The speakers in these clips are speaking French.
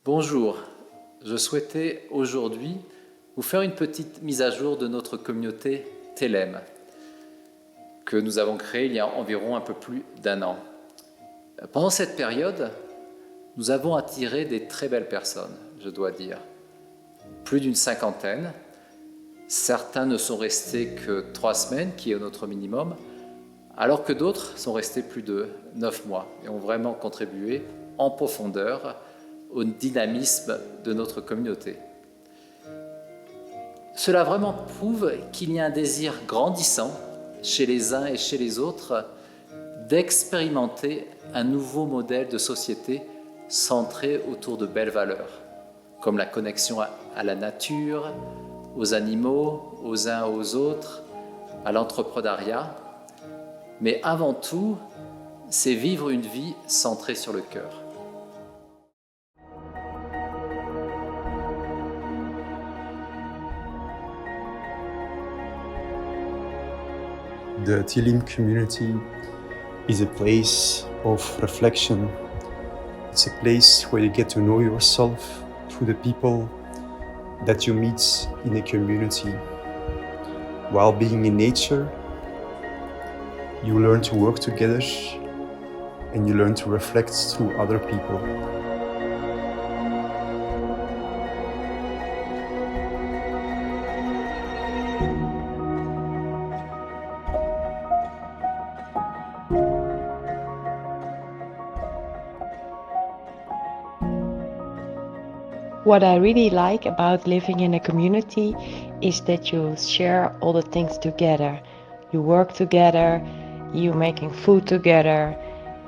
Bonjour, je souhaitais aujourd'hui vous faire une petite mise à jour de notre communauté Télème que nous avons créée il y a environ un peu plus d'1 an. Pendant cette période, nous avons attiré des très belles personnes, je dois dire. Plus d'une 50aine. Certains ne sont restés que 3 semaines, qui est notre minimum, alors que d'autres sont restés plus de 9 mois et ont vraiment contribué en profondeur au dynamisme de notre communauté. Cela vraiment prouve qu'il y a un désir grandissant chez les uns et chez les autres d'expérimenter un nouveau modèle de société centré autour de belles valeurs, comme la connexion à la nature, aux animaux, aux uns aux autres, à l'entrepreneuriat. Mais avant tout, c'est vivre une vie centrée sur le cœur. The Tillem community is a place of reflection. It's a place where you get to know yourself through the people that you meet in a community. While being in nature, you learn to work together and you learn to reflect through other people. What I really like about living in a community is that you share all the things together. You work together, you making food together,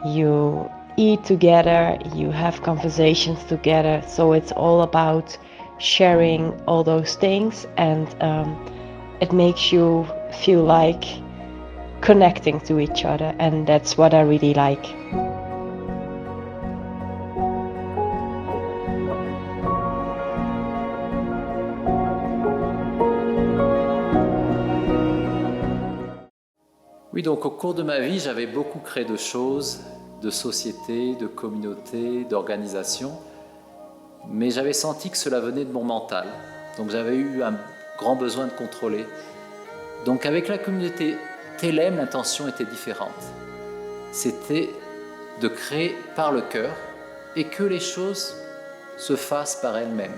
you eat together, you have conversations together. So it's all about sharing all those things, and it makes you feel like connecting to each other, and that's what I really like. Oui, donc au cours de ma vie, j'avais beaucoup créé de choses, de sociétés, de communautés, d'organisations, mais j'avais senti que cela venait de mon mental. Donc j'avais eu un grand besoin de contrôler. Donc avec la communauté Télème, l'intention était différente. C'était de créer par le cœur et que les choses se fassent par elles-mêmes,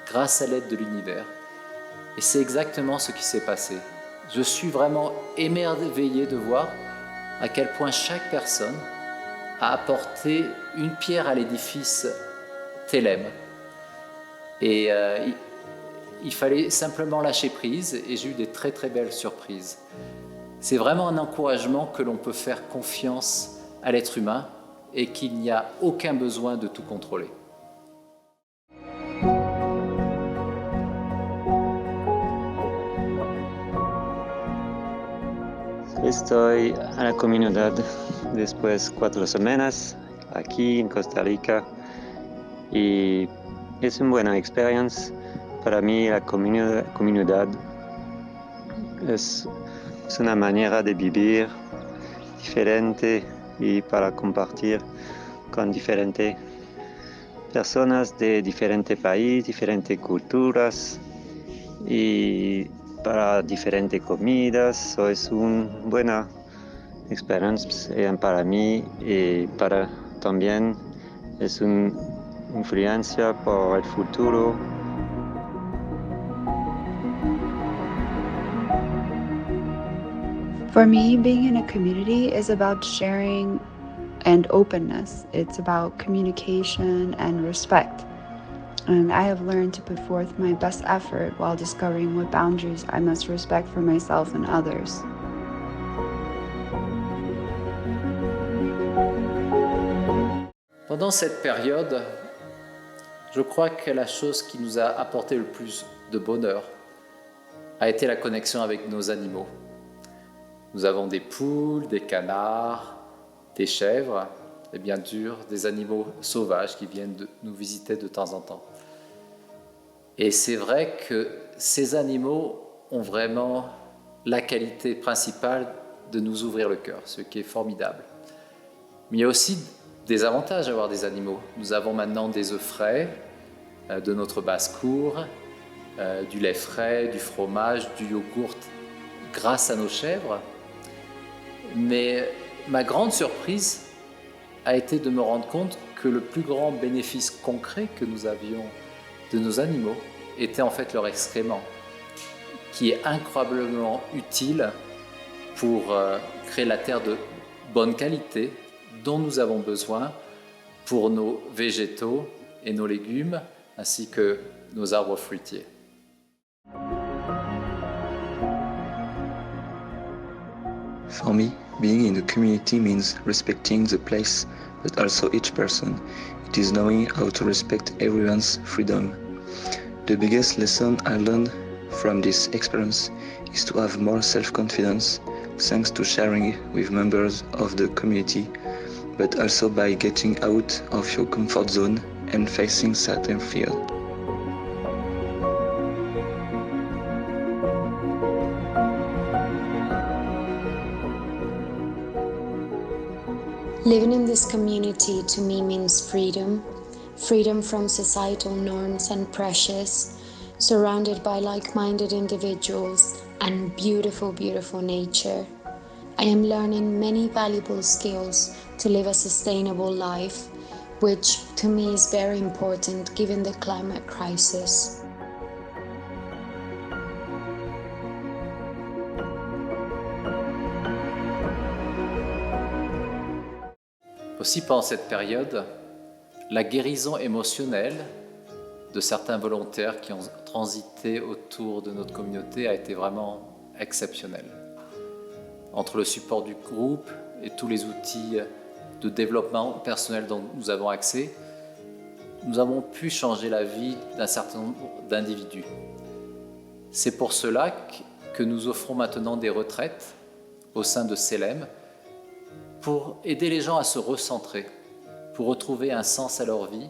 grâce à l'aide de l'univers. Et c'est exactement ce qui s'est passé. Je suis vraiment émerveillé de voir à quel point chaque personne a apporté une pierre à l'édifice Télème. Et il fallait simplement lâcher prise et j'ai eu des très très belles surprises. C'est vraiment un encouragement que l'on peut faire confiance à l'être humain et qu'il n'y a aucun besoin de tout contrôler. Estoy a la comunidad después 4 semanas aquí en Costa Rica y es una buena experiencia. Para mí la comunidad es una manera de vivir diferente y para compartir con diferentes personas de diferentes países, diferentes culturas y para diferentes comidas. So es una buena experiencia para mí y para también es una influencia por el futuro. For me, being in a community is about sharing and openness. It's about communication and respect. And I have learned to put forth my best effort while discovering what boundaries I must respect for myself and others. Pendant cette période, je crois que la chose qui nous a apporté le plus de bonheur a été la connexion avec nos animaux. Nous avons des poules, des canards, des chèvres et bien sûr des animaux sauvages qui viennent nous visiter de temps en temps. Et c'est vrai que ces animaux ont vraiment la qualité principale de nous ouvrir le cœur, ce qui est formidable. Mais il y a aussi des avantages à avoir des animaux. Nous avons maintenant des œufs frais, de notre basse-cour, du lait frais, du fromage, du yogourt grâce à nos chèvres. Mais ma grande surprise a été de me rendre compte que le plus grand bénéfice concret que nous avions de nos animaux était en fait leur excrément, qui est incroyablement utile pour créer la terre de bonne qualité dont nous avons besoin pour nos végétaux et nos légumes, ainsi que nos arbres fruitiers. For me, being in a community means respecting the place, but also each person. It is knowing how to respect everyone's freedom. The biggest lesson I learned from this experience is to have more self-confidence, thanks to sharing with members of the community, but also by getting out of your comfort zone and facing certain fears. Living in this community to me means freedom. Freedom from societal norms and pressures, surrounded by like-minded individuals and beautiful, beautiful nature. I am learning many valuable skills to live a sustainable life, which to me is very important given the climate crisis. Aussi, pendant cette période, la guérison émotionnelle de certains volontaires qui ont transité autour de notre communauté a été vraiment exceptionnelle. Entre le support du groupe et tous les outils de développement personnel dont nous avons accès, nous avons pu changer la vie d'un certain nombre d'individus. C'est pour cela que nous offrons maintenant des retraites au sein de CELEM pour aider les gens à se recentrer, pour retrouver un sens à leur vie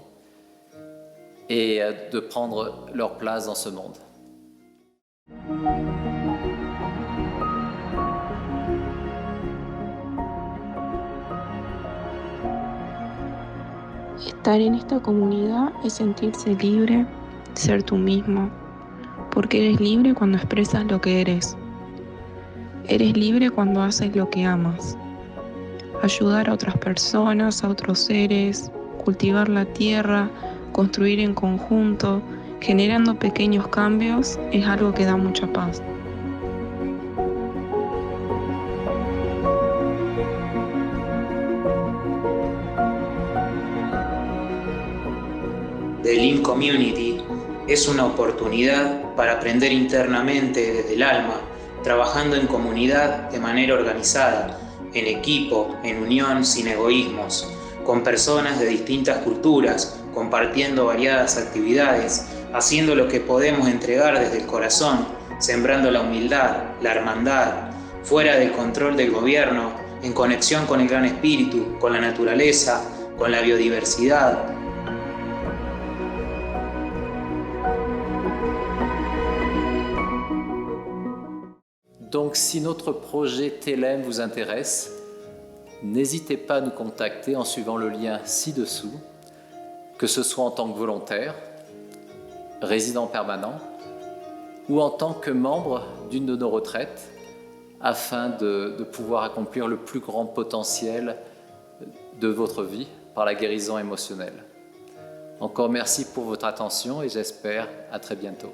et de prendre leur place dans ce monde. Estar en esta comunidad es sentirse libre, ser tú mismo, porque eres libre cuando expresas lo que eres. Eres libre cuando haces lo que amas. Ayudar a otras personas, a otros seres, cultivar la tierra, construir en conjunto, generando pequeños cambios, es algo que da mucha paz. The Lean Community es una oportunidad para aprender internamente desde el alma, trabajando en comunidad de manera organizada, en equipo, en unión, sin egoísmos, con personas de distintas culturas, compartiendo variadas actividades, haciendo lo que podemos entregar desde el corazón, sembrando la humildad, la hermandad, fuera del control del gobierno, en conexión con el gran espíritu, con la naturaleza, con la biodiversidad. Donc, si notre projet TLM vous intéresse, n'hésitez pas à nous contacter en suivant le lien ci-dessous, que ce soit en tant que volontaire, résident permanent ou en tant que membre d'une de nos retraites, afin de pouvoir accomplir le plus grand potentiel de votre vie par la guérison émotionnelle. Encore merci pour votre attention et j'espère à très bientôt.